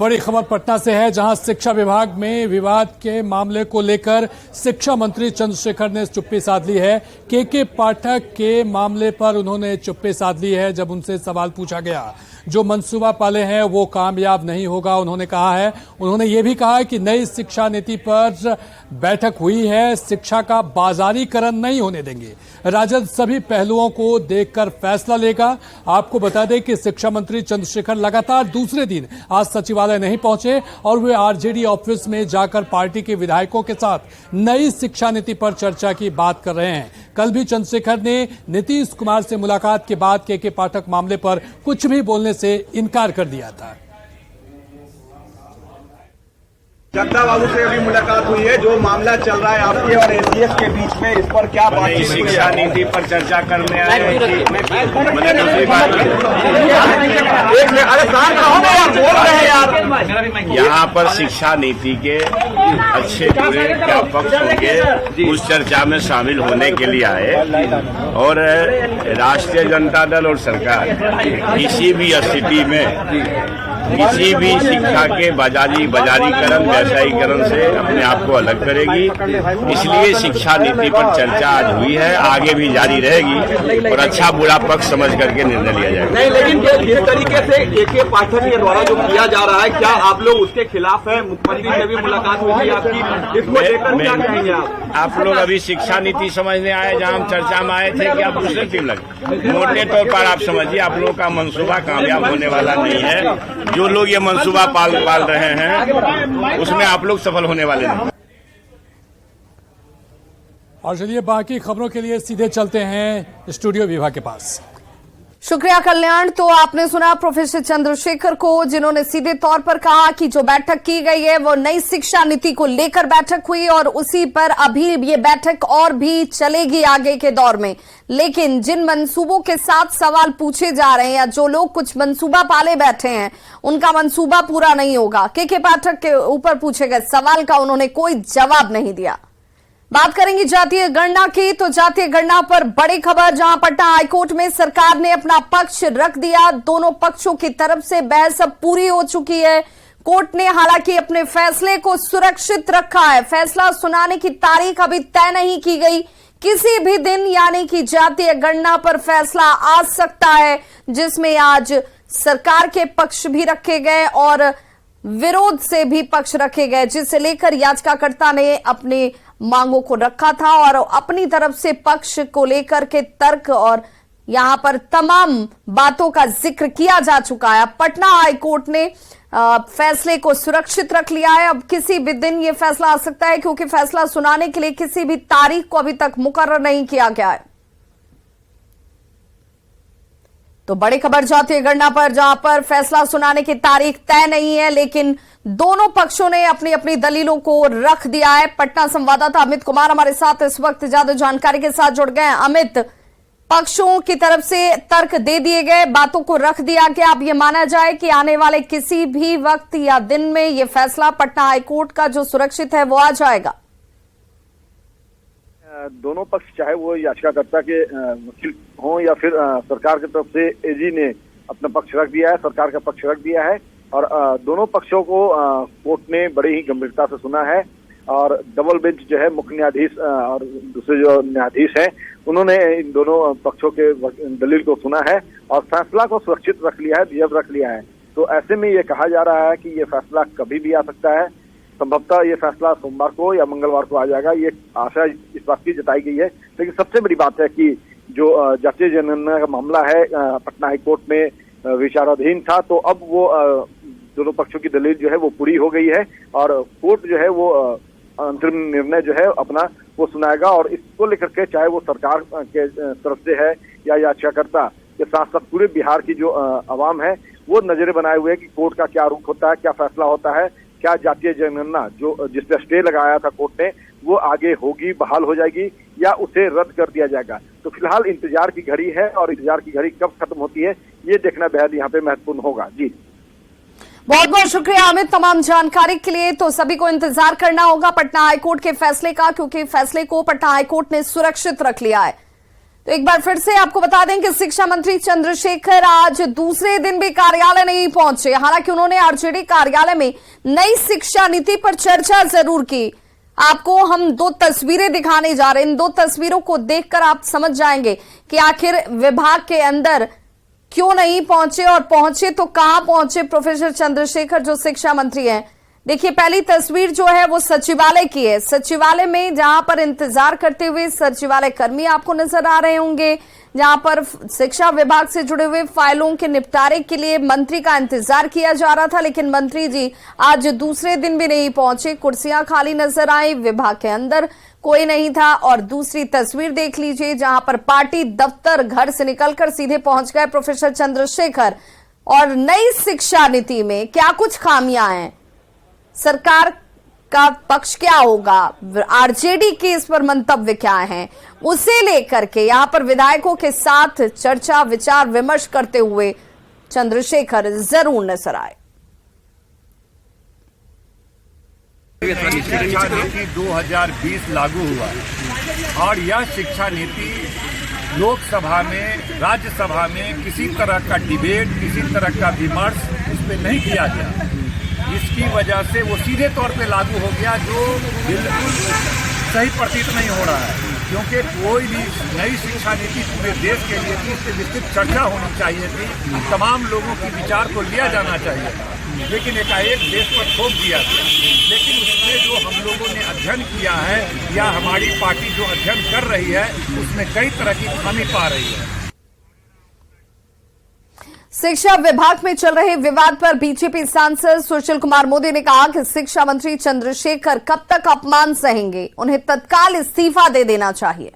बड़ी खबर पटना से है, जहां शिक्षा विभाग में विवाद के मामले को लेकर शिक्षा मंत्री चंद्रशेखर ने चुप्पी साध ली है। के पाठक के मामले पर उन्होंने चुप्पी साध ली है। जब उनसे सवाल पूछा गया, जो मंसूबा पाले हैं वो कामयाब नहीं होगा, उन्होंने कहा है। उन्होंने ये भी कहा है कि नई शिक्षा नीति पर बैठक हुई है, शिक्षा का बाजारीकरण नहीं होने देंगे। राजद सभी पहलुओं को देखकर फैसला लेगा। आपको बता दें कि शिक्षा मंत्री चंद्रशेखर लगातार दूसरे दिन आज सचिवालय नहीं पहुंचे और वे आरजेडी ऑफिस में जाकर पार्टी के विधायकों के साथ नई शिक्षा नीति पर चर्चा की बात कर रहे हैं। कल भी चंद्रशेखर ने नीतीश कुमार से मुलाकात के बाद के पाठक मामले पर कुछ भी बोलने से इनकार कर दिया था। जगदा बाबू से अभी मुलाकात हुई है, जो मामला चल रहा है आपके और एसीएस के बीच में, इस पर क्या बातचीत? शिक्षा नीति पर चर्चा करने आए हैं। यहाँ पर शिक्षा नीति के अच्छे बुरे क्या पक्ष होंगे उस चर्चा में शामिल होने के लिए आए। और राष्ट्रीय जनता दल और सरकार किसी भी स्थिति में किसी भी शिक्षा के बाजारीकरण व्यवसायीकरण से अपने आप को अलग करेगी। इसलिए शिक्षा नीति पर चर्चा आज हुई है, आगे भी जारी रहेगी और अच्छा बुरा पक्ष समझ करके निर्णय लिया जाएगा। नहीं, लेकिन जिस तरीके से के पाठक के द्वारा जो किया जा रहा है, क्या आप लोग उसके खिलाफ है? मुख्यमंत्री से भी मुलाकात हुई थी आपकी, इसको लेकर क्या कहेंगे आप लोग अभी शिक्षा नीति समझने आए, जहाँ हम चर्चा में आए थे कि आप दूसरे टीम लगे। मोटे तौर पर आप समझिए, आप लोगों का मंसूबा कामयाब होने वाला नहीं है। जो लोग ये मंसूबा पाल रहे हैं उसमें आप लोग सफल होने वाले नहीं। और चलिए बाकी खबरों के लिए सीधे चलते हैं स्टूडियो विभाग के पास। शुक्रिया कल्याण। तो आपने सुना प्रोफेसर चंद्रशेखर को, जिन्होंने सीधे तौर पर कहा कि जो बैठक की गई है वो नई शिक्षा नीति को लेकर बैठक हुई और उसी पर अभी ये बैठक और भी चलेगी आगे के दौर में। लेकिन जिन मंसूबों के साथ सवाल पूछे जा रहे हैं या जो लोग कुछ मंसूबा पाले बैठे हैं, उनका मंसूबा पूरा नहीं होगा। के पाठक के ऊपर पूछे गए सवाल का उन्होंने कोई जवाब नहीं दिया। बात करेंगे जातीय गणना की, तो जातीय गणना पर बड़ी खबर, जहां पटना हाईकोर्ट में सरकार ने अपना पक्ष रख दिया। दोनों पक्षों की तरफ से बहस अब पूरी हो चुकी है। कोर्ट ने हालांकि अपने फैसले को सुरक्षित रखा है। फैसला सुनाने की तारीख अभी तय नहीं की गई। किसी भी दिन यानी कि जातीय गणना पर फैसला आ सकता है, जिसमें आज सरकार के पक्ष भी रखे गए और विरोध से भी पक्ष रखे गए, जिसे लेकर याचिकाकर्ता ने अपने मांगों को रखा था और अपनी तरफ से पक्ष को लेकर के तर्क और यहां पर तमाम बातों का जिक्र किया जा चुका है। पटना हाईकोर्ट ने फैसले को सुरक्षित रख लिया है। अब किसी भी दिन यह फैसला आ सकता है, क्योंकि फैसला सुनाने के लिए किसी भी तारीख को अभी तक मुकर्रर नहीं किया गया है। तो बड़ी खबर जातीय गणना पर, जहां पर फैसला सुनाने की तारीख तय नहीं है, लेकिन दोनों पक्षों ने अपनी अपनी दलीलों को रख दिया है। पटना संवाददाता अमित कुमार हमारे साथ इस वक्त ज्यादा जानकारी के साथ जुड़ गए हैं। अमित, पक्षों की तरफ से तर्क दे दिए गए, बातों को रख दिया गया। अब ये माना जाए कि आने वाले किसी भी वक्त या दिन में ये फैसला पटना हाईकोर्ट का जो सुरक्षित है वो आ जाएगा। दोनों पक्ष, चाहे वो याचिकाकर्ता के वकील हों या फिर सरकार की तरफ से एजी ने अपना पक्ष रख दिया है, सरकार का पक्ष रख दिया है और दोनों पक्षों को कोर्ट ने बड़ी ही गंभीरता से सुना है। और डबल बेंच जो है, मुख्य न्यायाधीश और दूसरे जो न्यायाधीश हैं, उन्होंने इन दोनों पक्षों के दलील को सुना है और फैसला को सुरक्षित रख लिया है, जब रख लिया है। तो ऐसे में ये कहा जा रहा है कि ये फैसला कभी भी आ सकता है। संभवतः ये फैसला सोमवार को या मंगलवार को आ जाएगा, ये आशा इस बात की जताई गई है। लेकिन सबसे बड़ी बात है कि जो जातीय जनगणना का मामला है, पटना हाईकोर्ट में विचाराधीन था, तो अब वो दोनों पक्षों की दलील जो है वो पूरी हो गई है और कोर्ट जो है वो अंतरिम निर्णय जो है अपना वो सुनाएगा। और इसको लेकर के चाहे वो सरकार के तरफ से है या याचिकाकर्ता के साथ साथ पूरे बिहार की जो अवाम है, वो नजरें बनाए हुए है कि कोर्ट का क्या रुख होता है, क्या फैसला होता है, क्या जातीय जनगणना जो जिस पे स्टे लगाया था कोर्ट ने, वो आगे होगी, बहाल हो जाएगी या उसे रद्द कर दिया जाएगा। तो फिलहाल इंतजार की घड़ी है और इंतजार की घड़ी कब खत्म होती है, ये देखना बेहद यहाँ पे महत्वपूर्ण होगा। जी, बहुत बहुत शुक्रिया अमित तमाम जानकारी के लिए। तो सभी को इंतजार करना होगा पटना हाईकोर्ट के फैसले का, क्योंकि फैसले को पटना हाईकोर्ट ने सुरक्षित रख लिया है। तो एक बार फिर से आपको बता दें कि शिक्षा मंत्री चंद्रशेखर आज दूसरे दिन भी कार्यालय नहीं पहुंचे। हालांकि उन्होंने आरजेडी कार्यालय में नई शिक्षा नीति पर चर्चा जरूर की। आपको हम दो तस्वीरें दिखाने जा रहे हैं। इन दो तस्वीरों को देखकर आप समझ जाएंगे कि आखिर विभाग के अंदर क्यों नहीं पहुंचे, और पहुंचे तो कहां पहुंचे प्रोफेसर चंद्रशेखर जो शिक्षा मंत्री हैं। देखिए, पहली तस्वीर जो है वो सचिवालय की है। सचिवालय में जहां पर इंतजार करते हुए सचिवालय कर्मी आपको नजर आ रहे होंगे, जहां पर शिक्षा विभाग से जुड़े हुए फाइलों के निपटारे के लिए मंत्री का इंतजार किया जा रहा था। लेकिन मंत्री जी आज दूसरे दिन भी नहीं पहुंचे। कुर्सियां खाली नजर आई, विभाग के अंदर कोई नहीं था। और दूसरी तस्वीर देख लीजिए, जहां पर पार्टी दफ्तर घर से निकलकर सीधे पहुंच गए प्रोफेसर चंद्रशेखर। और नई शिक्षा नीति में क्या कुछ खामियां हैं, सरकार का पक्ष क्या होगा, आरजेडी के इस पर मंतव्य क्या हैं, उसे लेकर के यहां पर विधायकों के साथ चर्चा विचार विमर्श करते हुए चंद्रशेखर जरूर नजर आए। शिक्षा नीति 2020 लागू हुआ है और यह शिक्षा नीति लोकसभा में, राज्यसभा में किसी तरह का डिबेट, किसी तरह का विमर्श इस पे नहीं किया गया। इसकी वजह से वो सीधे तौर पे लागू हो गया, जो बिल्कुल सही प्रतीत नहीं हो रहा है। क्योंकि कोई भी नई शिक्षा नीति पूरे देश के लिए थी, इस पर विस्तृत चर्चा होनी चाहिए थी, तमाम लोगों के विचार को लिया जाना चाहिए था। लेकिन एकाएक देश पर थोप दिया गया। लेकिन उसमें जो हम लोगों ने अध्ययन किया है या हमारी पार्टी जो अध्ययन कर रही है, उसमें कई तरह की खामी पा रही है। शिक्षा विभाग में चल रहे विवाद पर बीजेपी सांसद सुशील कुमार मोदी ने कहा कि शिक्षा मंत्री चंद्रशेखर कब तक अपमान सहेंगे, उन्हें तत्काल इस्तीफा दे देना चाहिए।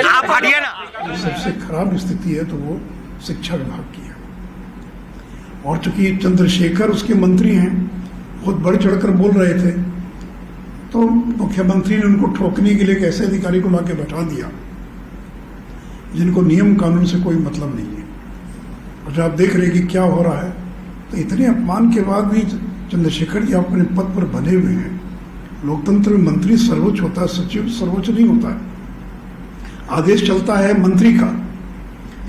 आप हटिए ना। सबसे खराब स्थिति है तो वो शिक्षा विभाग की है। और चूंकि चंद्रशेखर उसके मंत्री हैं, बहुत बढ़ चढ़कर बोल रहे थे, तो मुख्यमंत्री ने उनको ठोकने के लिए एक ऐसे अधिकारी को लाके बैठा दिया जिनको नियम कानून से कोई मतलब नहीं है। और जब आप देख रहे कि क्या हो रहा है, तो इतने अपमान के बाद भी चंद्रशेखर जी अपने पद पर बने हुए हैं। लोकतंत्र में मंत्री सर्वोच्च होता है, सचिव सर्वोच्च नहीं होता है। आदेश चलता है मंत्री का,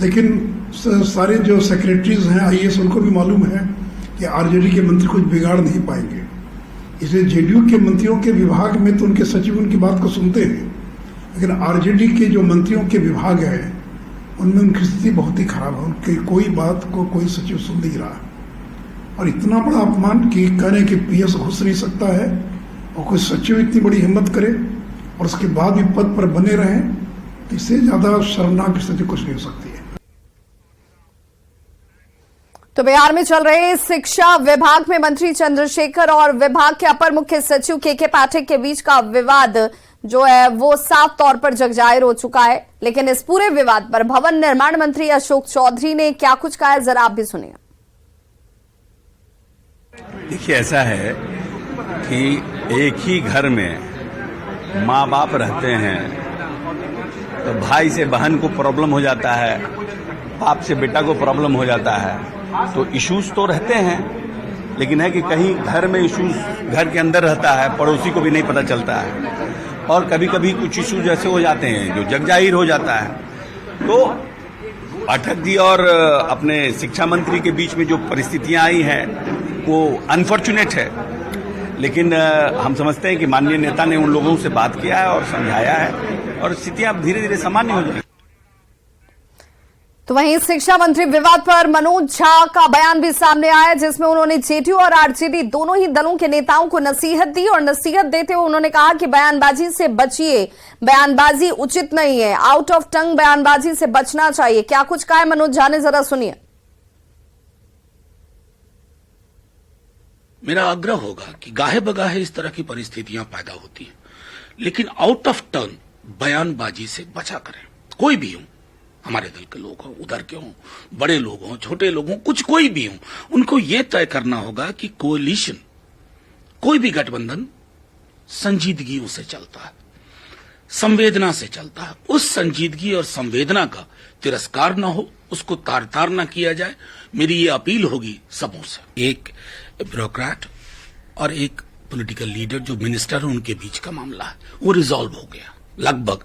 लेकिन सारे जो सेक्रेटरीज हैं आईएएस, उनको भी मालूम है कि आरजेडी के मंत्री कुछ बिगाड़ नहीं पाएंगे। इसलिए जेडीयू के मंत्रियों के विभाग में तो उनके सचिव उनकी बात को सुनते हैं, लेकिन आरजेडी के जो मंत्रियों के विभाग है उनमें उनकी स्थिति बहुत ही खराब है। उनकी कोई बात को कोई सचिव सुन नहीं रहा है। और इतना बड़ा अपमान कि कहने कि पीएस घुस नहीं सकता है, और कोई सचिव इतनी बड़ी हिम्मत करे और उसके बाद भी पद पर बने रहें, तो इससे ज्यादा शर्मनाक स्थिति कुछ नहीं हो सकती है। तो बिहार में चल रहे शिक्षा विभाग में मंत्री चंद्रशेखर और विभाग के अपर मुख्य सचिव के पाठक के बीच का विवाद जो है वो साफ तौर पर जगजाहिर हो चुका है। लेकिन इस पूरे विवाद पर भवन निर्माण मंत्री अशोक चौधरी ने क्या कुछ कहा है, जरा आप भी सुनिए। देखिए, ऐसा है कि एक ही घर में माँ बाप रहते हैं, तो भाई से बहन को प्रॉब्लम हो जाता है, बाप से बेटा को प्रॉब्लम हो जाता है। तो इश्यूज तो रहते हैं, लेकिन है कि कहीं घर में इश्यूज घर के अंदर रहता है, पड़ोसी को भी नहीं पता चलता है। और कभी कभी कुछ इश्यूज ऐसे हो जाते हैं जो जगजाहिर हो जाता है। तो पाठक जी और अपने शिक्षा मंत्री के बीच में जो परिस्थितियां आई हैं वो अनफॉर्चुनेट है, लेकिन हम समझते हैं कि माननीय नेता ने उन लोगों से बात किया है और समझाया है, और स्थितियां धीरे धीरे सामान्य हो जाएंगी। तो वहीं शिक्षा मंत्री विवाद पर मनोज झा का बयान भी सामने आया, जिसमें उन्होंने जेडीयू और आरजेडी दोनों ही दलों के नेताओं को नसीहत दी। और नसीहत देते हुए उन्होंने कहा कि बयानबाजी से बचिए, बयानबाजी उचित नहीं है, आउट ऑफ टंग बयानबाजी से बचना चाहिए। क्या कुछ कहा है मनोज झा ने, जरा सुनिए। मेरा आग्रह होगा कि गाहे बगाहे इस तरह की परिस्थितियां पैदा होती हैं, लेकिन आउट ऑफ टर्न बयानबाजी से बचा करें। कोई भी हो, हमारे दल के लोग हों, उधर के हों, बड़े लोग हों, छोटे लोग हों, कुछ कोई भी हों, उनको यह तय करना होगा कि कोalition, कोई भी गठबंधन संजीदगियों से चलता है, संवेदना से चलता है। उस संजीदगी और संवेदना का तिरस्कार न हो, उसको तार तार न किया जाए। मेरी ये अपील होगी सबों से, एक ब्यूरोक्रेट और एक पॉलिटिकल लीडर जो मिनिस्टर है उनके बीच का मामला है, वो रिजॉल्व हो गया लगभग।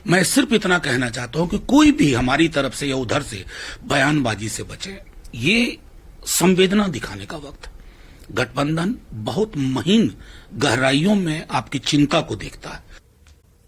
मैं सिर्फ इतना कहना चाहता हूं कि कोई भी हमारी तरफ से या उधर से बयानबाजी से बचे। ये संवेदना दिखाने का वक्त। गठबंधन बहुत महीन गहराइयों में आपकी चिंता को देखता है।